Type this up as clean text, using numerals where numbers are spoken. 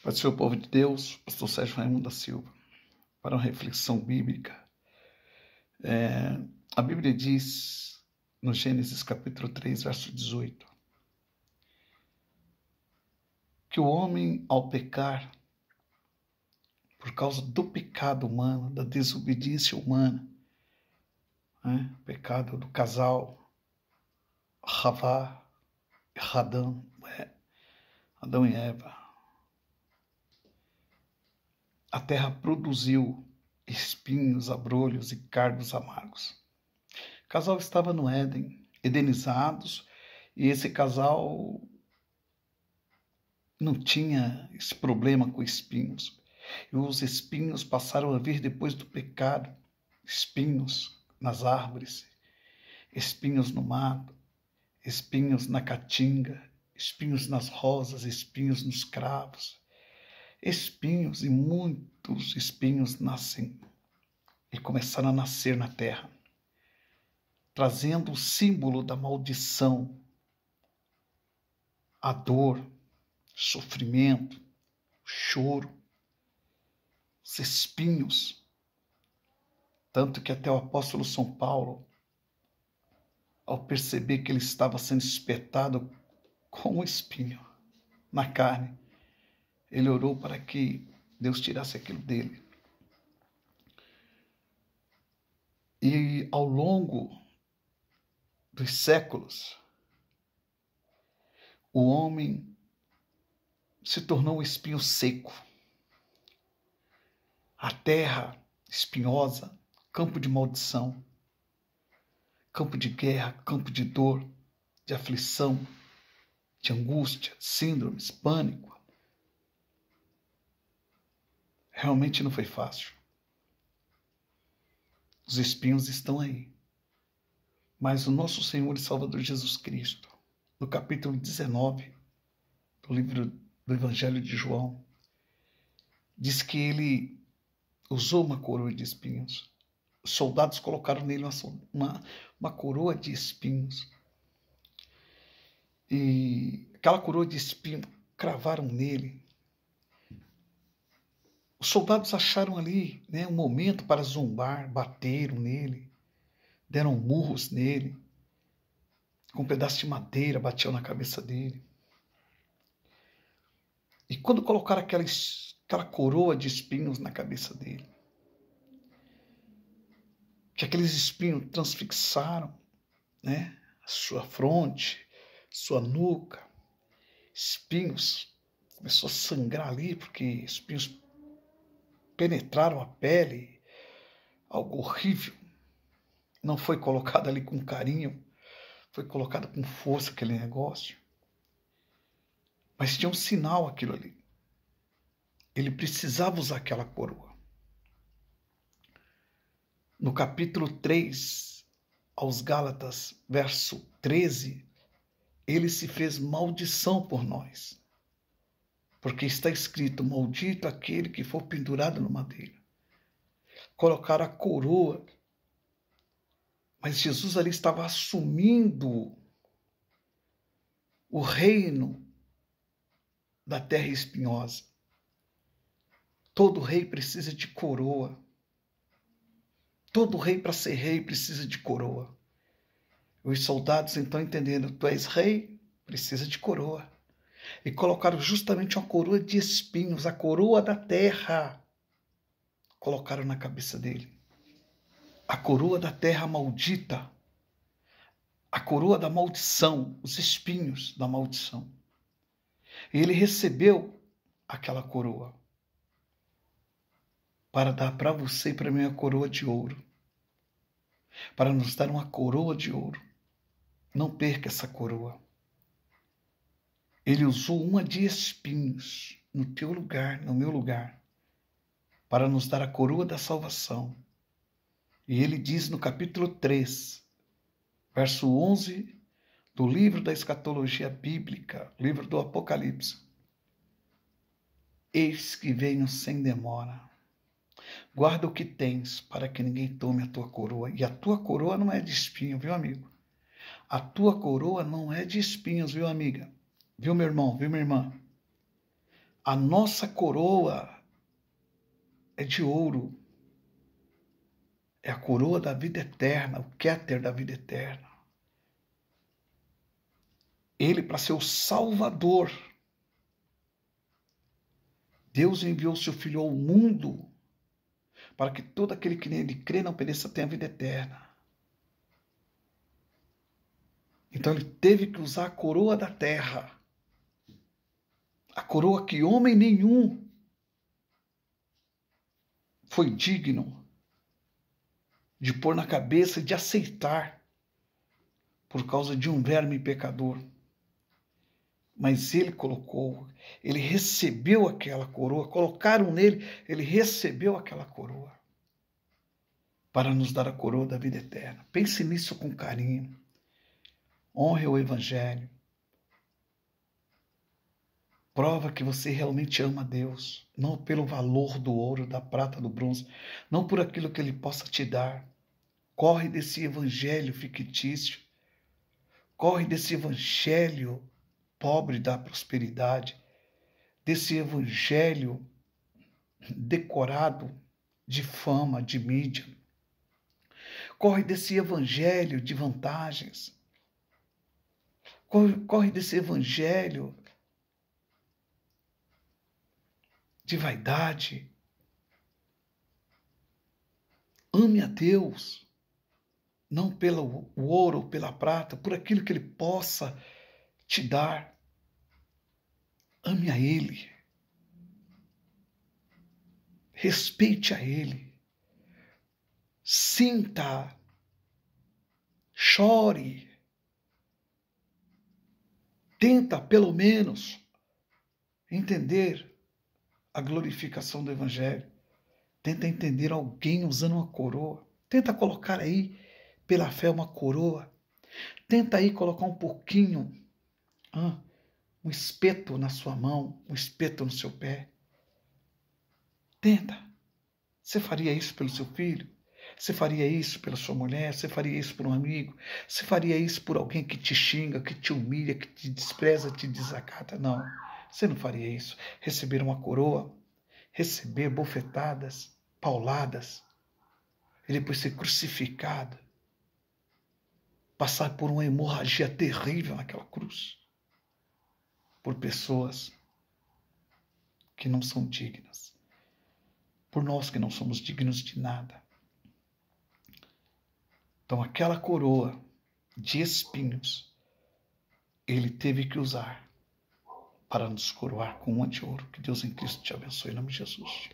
Para o seu povo de Deus, pastor Sérgio Raimundo da Silva, para uma reflexão bíblica. A Bíblia diz, no Gênesis capítulo 3, verso 18, que o homem, ao pecar, por causa do pecado humano, da desobediência humana, pecado do casal Havá, Adão e Eva, a terra produziu espinhos, abrolhos e cardos amargos. O casal estava no Éden, edenizados, e esse casal não tinha esse problema com espinhos. E os espinhos passaram a vir depois do pecado. Espinhos nas árvores, espinhos no mato, espinhos na caatinga, espinhos nas rosas, espinhos nos cravos. Espinhos, e muitos espinhos nascem e começaram a nascer na terra, trazendo o símbolo da maldição, a dor, sofrimento, choro, os espinhos. Tanto que até o apóstolo São Paulo, ao perceber que ele estava sendo espetado com um espinho na carne, ele orou para que Deus tirasse aquilo dele. E ao longo dos séculos, o homem se tornou um espinho seco. A terra espinhosa, campo de maldição, campo de guerra, campo de dor, de aflição, de angústia, síndromes, pânico. Realmente não foi fácil. Os espinhos estão aí. Mas o nosso Senhor e Salvador Jesus Cristo, no capítulo 19 do livro do Evangelho de João, diz que ele usou uma coroa de espinhos. Os soldados colocaram nele uma coroa de espinhos. E aquela coroa de espinhos cravaram nele. Os soldados acharam ali um momento para zombar, bateram nele, deram murros nele, com um pedaço de madeira batiam na cabeça dele. E quando colocaram aquela coroa de espinhos na cabeça dele, que aqueles espinhos transfixaram a sua fronte, sua nuca, espinhos, começou a sangrar ali, porque espinhos penetraram a pele, algo horrível. Não foi colocado ali com carinho, foi colocado com força aquele negócio. Mas tinha um sinal aquilo ali. Ele precisava usar aquela coroa. No capítulo 3, aos Gálatas, verso 13, ele se fez maldição por nós. Porque está escrito, maldito aquele que for pendurado no madeiro. Colocaram a coroa, mas Jesus ali estava assumindo o reino da terra espinhosa. Todo rei precisa de coroa. Todo rei, para ser rei, precisa de coroa. Os soldados, então, entendendo, tu és rei, precisa de coroa. E colocaram justamente uma coroa de espinhos, a coroa da terra. Colocaram na cabeça dele. A coroa da terra maldita. A coroa da maldição, os espinhos da maldição. E ele recebeu aquela coroa para dar para você e para mim a coroa de ouro. Para nos dar uma coroa de ouro. Não perca essa coroa. Ele usou uma de espinhos no teu lugar, no meu lugar, para nos dar a coroa da salvação. E ele diz no capítulo 3, verso 11, do livro da escatologia bíblica, livro do Apocalipse. Eis que venho sem demora. Guarda o que tens, para que ninguém tome a tua coroa. E a tua coroa não é de espinho, viu, amigo? A tua coroa não é de espinhos, viu, amiga? Viu, meu irmão? Viu, minha irmã? A nossa coroa é de ouro. É a coroa da vida eterna, o Kéter da vida eterna. Ele, para ser o Salvador, Deus enviou seu Filho ao mundo para que todo aquele que nele crê não pereça tenha vida eterna. Então ele teve que usar a coroa da terra, a coroa que homem nenhum foi digno de pôr na cabeça e de aceitar por causa de um verme pecador. Mas ele colocou, ele recebeu aquela coroa, colocaram nele, ele recebeu aquela coroa para nos dar a coroa da vida eterna. Pense nisso com carinho. Honre o Evangelho. Prova que você realmente ama Deus, não pelo valor do ouro, da prata, do bronze, não por aquilo que Ele possa te dar. Corre desse evangelho fictício, corre desse evangelho pobre da prosperidade, desse evangelho decorado de fama, de mídia. Corre desse evangelho de vantagens. Corre desse evangelho de vaidade. Ame a Deus, não pelo ouro ou pela prata, por aquilo que Ele possa te dar. Ame a Ele. Respeite a Ele. Sinta. Chore. Tenta, pelo menos, entender a glorificação do Evangelho. Tenta entender alguém usando uma coroa. Tenta colocar aí, pela fé, uma coroa. Tenta aí colocar um pouquinho, um espeto na sua mão, um espeto no seu pé. Tenta. Você faria isso pelo seu filho? Você faria isso pela sua mulher? Você faria isso por um amigo? Você faria isso por alguém que te xinga, que te humilha, que te despreza, te desacata? Não, você não faria isso. Receber uma coroa, receber bofetadas, pauladas, e depois ser crucificado, passar por uma hemorragia terrível naquela cruz, por pessoas que não são dignas, por nós que não somos dignos de nada. Então aquela coroa de espinhos, ele teve que usar para nos coroar com uma de ouro. Que Deus em Cristo te abençoe em nome de Jesus.